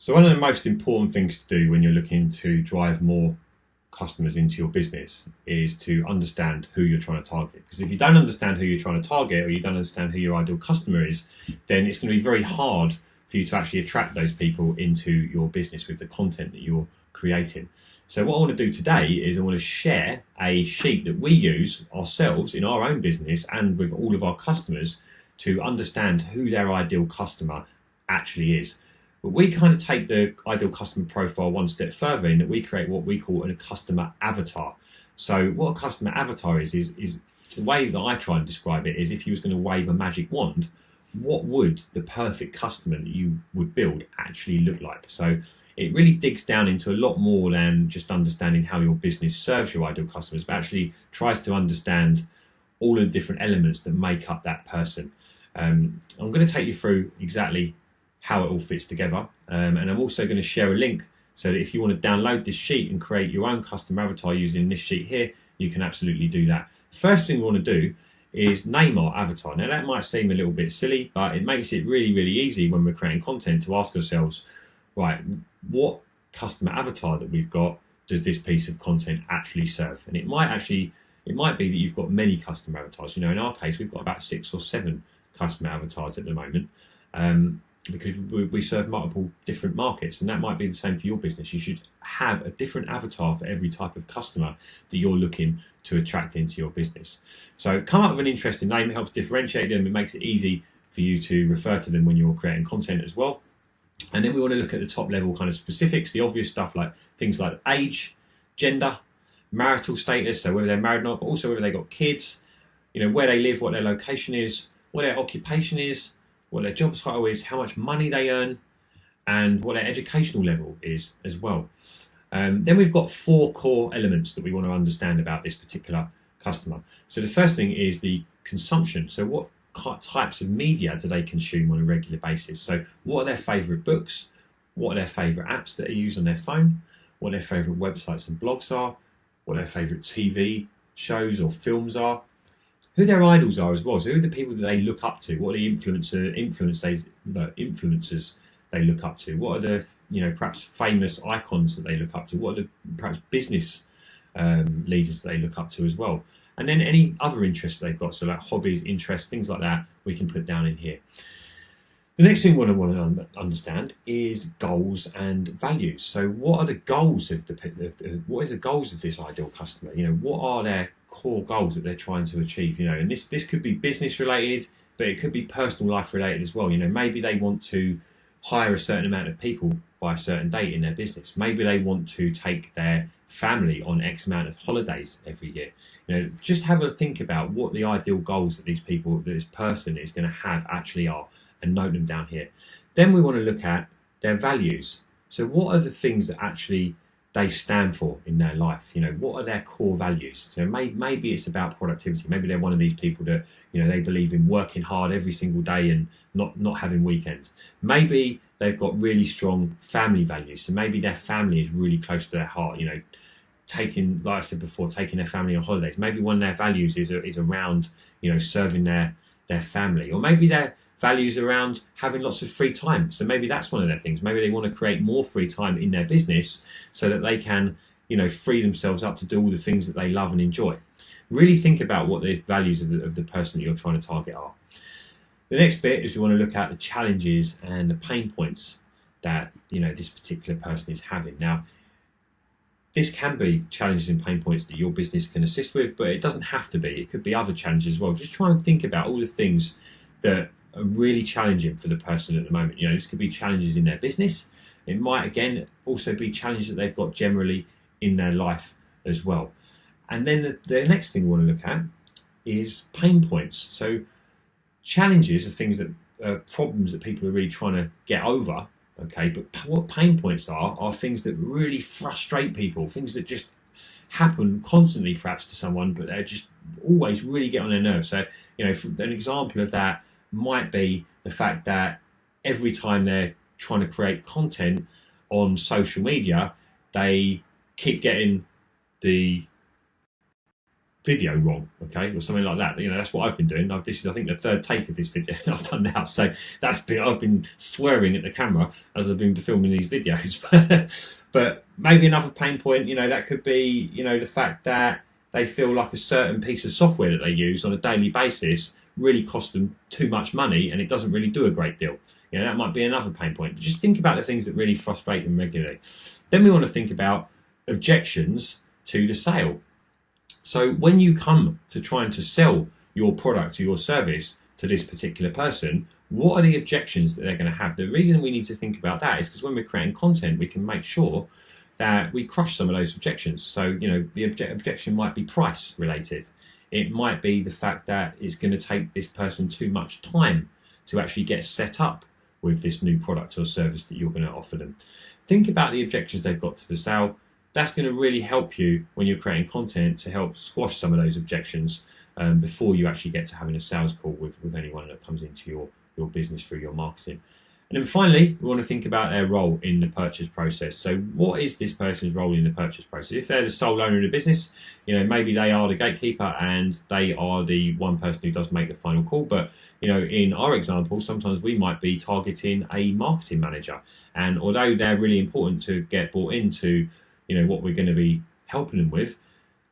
So one of the most important things to do when you're looking to drive more customers into your business is to understand who you're trying to target. Because if you don't understand who you're trying to target, or you don't understand who your ideal customer is, then it's going to be very hard for you to actually attract those people into your business with the content that you're creating. So what I want to do today is I want to share a sheet that we use ourselves in our own business and with all of our customers to understand who their ideal customer actually is. But we kind of take the ideal customer profile one step further in that we create what we call a customer avatar. So what a customer avatar is the way that I try and describe it is if you was going to wave a magic wand, what would the perfect customer that you would build actually look like? So it really digs down into a lot more than just understanding how your business serves your ideal customers, but actually tries to understand all of the different elements that make up that person. I'm going to take you through exactly how it all fits together, and I'm also going to share a link so that if you want to download this sheet and create your own custom avatar using this sheet here, you can absolutely do that. First thing we want to do is name our avatar. Now that might seem a little bit silly, but it makes it really easy when we're creating content to ask ourselves, right, what customer avatar that we've got does this piece of content actually serve? And it might be that you've got many custom avatars. In our case, we've got about 6 or 7 customer avatars at the moment. Because we serve multiple different markets, and that might be the same for your business. You should have a different avatar for every type of customer that you're looking to attract into your business. So come up with an interesting name. It helps differentiate them. It makes it easy for you to refer to them when you're creating content as well. And then we want to look at the top level kind of specifics, the obvious stuff like things like age, gender, marital status, so whether they're married or not, but also whether they've got kids, where they live, what their location is, what their occupation is, what their job title is, how much money they earn, and what their educational level is as well. Then we've got 4 core elements that we want to understand about this particular customer. So the first thing is the consumption. So what types of media do they consume on a regular basis? So what are their favourite books? What are their favourite apps that they use on their phone? What their favourite websites and blogs are? What their favourite TV shows or films are? Who their idols are as well. So who are the people that they look up to? What are the influencers they look up to? What are the perhaps famous icons that they look up to? What are the perhaps business leaders that they look up to as well? And then any other interests they've got, so like hobbies, interests, things like that, we can put down in here. The next thing we want to understand is goals and values. So what are the goals of what is the goals of this ideal customer? What are their core goals that they're trying to achieve? And this could be business related, but it could be personal life related as well. Maybe they want to hire a certain amount of people by a certain date in their business. Maybe they want to take their family on X amount of holidays every year. Just have a think about what the ideal goals that this person is going to have actually are, and note them down here. Then we want to look at their values. So what are the things that actually they stand for in their life? What are their core values? So maybe it's about productivity. Maybe they're one of these people that they believe in working hard every single day and not having weekends. Maybe they've got really strong family values. So maybe their family is really close to their heart. Taking, like I said before, taking their family on holidays. Maybe one of their values is around serving their family, or maybe their values around having lots of free time. So maybe that's one of their things. Maybe they want to create more free time in their business so that they can, free themselves up to do all the things that they love and enjoy. Really think about what the values of the person that you're trying to target are. The next bit is we want to look at the challenges and the pain points that, this particular person is having. Now, this can be challenges and pain points that your business can assist with, but it doesn't have to be. It could be other challenges as well. Just try and think about all the things that are really challenging for the person at the moment. This could be challenges in their business. It might, again, also be challenges that they've got generally in their life as well. And then the next thing we want to look at is pain points. So challenges are things that problems that people are really trying to get over. Okay, but what pain points are things that really frustrate people, things that just happen constantly perhaps to someone, but they just always really get on their nerves. So, an example of that might be the fact that every time they're trying to create content on social media, they keep getting the video wrong, okay, or something like that. That's what I've been doing. This is, I think, the third take of this video that I've done now. So I've been swearing at the camera as I've been filming these videos. But maybe another pain point, that could be, the fact that they feel like a certain piece of software that they use on a daily basis really costs them too much money and it doesn't really do a great deal. That might be another pain point. But just think about the things that really frustrate them regularly. Then we want to think about objections to the sale. So when you come to trying to sell your product or your service to this particular person, what are the objections that they're going to have? The reason we need to think about that is because when we're creating content, we can make sure that we crush some of those objections. So, the objection might be price related. It might be the fact that it's going to take this person too much time to actually get set up with this new product or service that you're going to offer them. Think about the objections they've got to the sale. That's going to really help you when you're creating content to help squash some of those objections before you actually get to having a sales call with anyone that comes into your business through your marketing. And then finally, we want to think about their role in the purchase process. So what is this person's role in the purchase process? If they're the sole owner of the business, maybe they are the gatekeeper and they are the one person who does make the final call. But, in our example, sometimes we might be targeting a marketing manager. And although they're really important to get brought into, what we're going to be helping them with,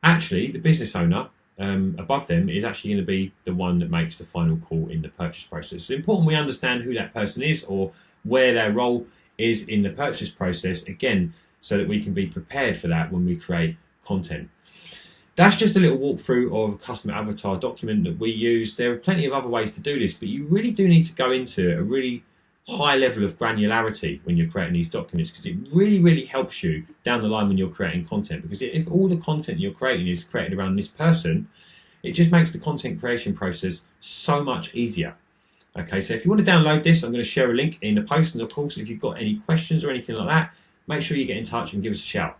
actually the business owner above them is actually going to be the one that makes the final call in the purchase process. It's important we understand who that person is or where their role is in the purchase process, again, so that we can be prepared for that when we create content. That's just a little walkthrough of a customer avatar document that we use. There are plenty of other ways to do this, but you really do need to go into a really high level of granularity when you're creating these documents, because it really, really helps you down the line when you're creating content. Because if all the content you're creating is created around this person, it just makes the content creation process so much easier. Okay, so if you want to download this, I'm going to share a link in the post. And of course, if you've got any questions or anything like that, make sure you get in touch and give us a shout.